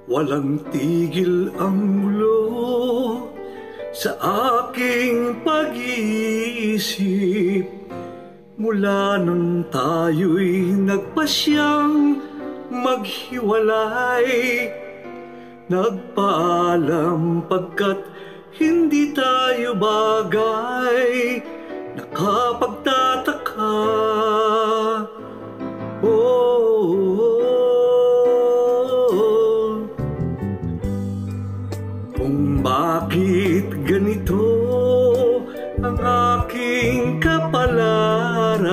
Walang tigil ang mulo sa aking pag-iisip mula nang tayo'y nagpasyang maghiwalay. Nagpaalam pagkat hindi tayo bagay, nakapagtataka. Kung bakit ganito ang aking kapalaran,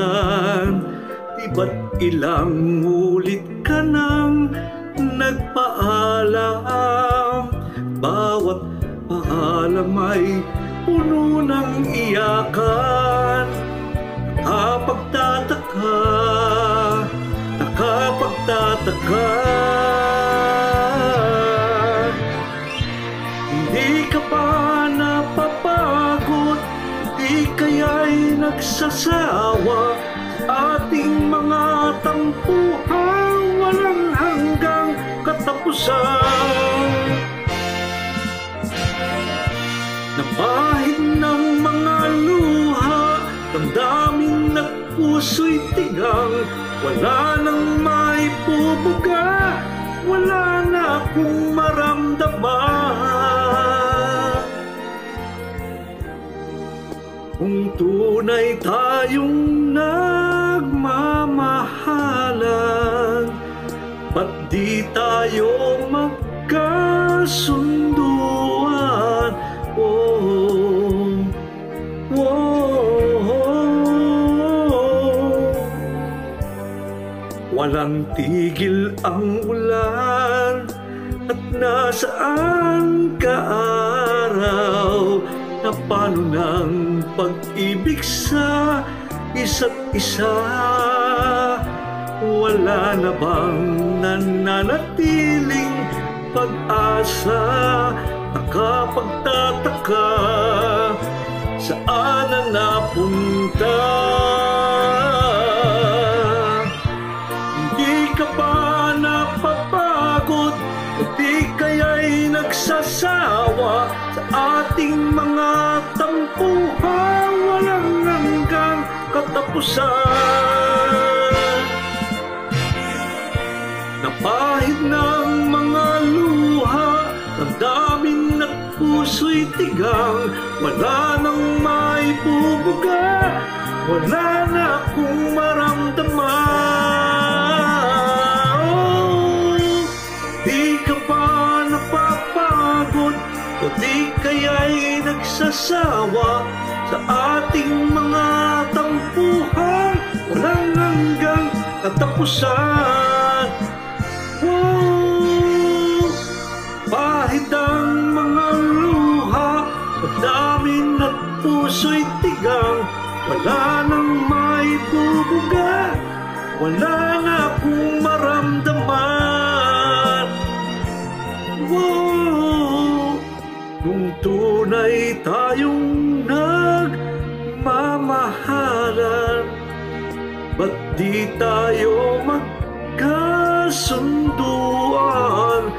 di ba't ilang ulit ka nang nagpaalam? Bawat paalam ay puno ng iyakan. Nakapagtataka, nakapagtataka. Hindi ka pa napapagod, di kaya'y nagsasawa sa ating mga tampuhan walang hanggang katapusan. Napahid ng mga luha, damdamin at puso'y tigang, wala nang maipubuga, wala na akong maramdaman. Kung tunay tayong nagmamahalan, ba't di tayo magkasunduan? Walang tigil ang ulan at nasaan ka araw? Na paano ng pag-ibig sa isa't isa? Wala na bang nananatiling pag-asa? Nakapagtataka, saan na napunta? Hindi ka ba napapagod? O di kaya'y nagsasawa sa ating mga tampuhan walang hanggang katapusan? Napahid ng mga luha, damdamin at puso'y tigang, wala nang maibubuga, wala na akong maramdaman. Di ka pa napapagod o di kaya'y nagsasawa sa ating mga tampuhan walang hanggang katapusan? Pahid ang mga luha, damdamin at puso'y tigang, wala nang maibubuga, wala na akong maramdaman. Kung tunay tayong nagmamahalan, ba't di tayo magkasunduan?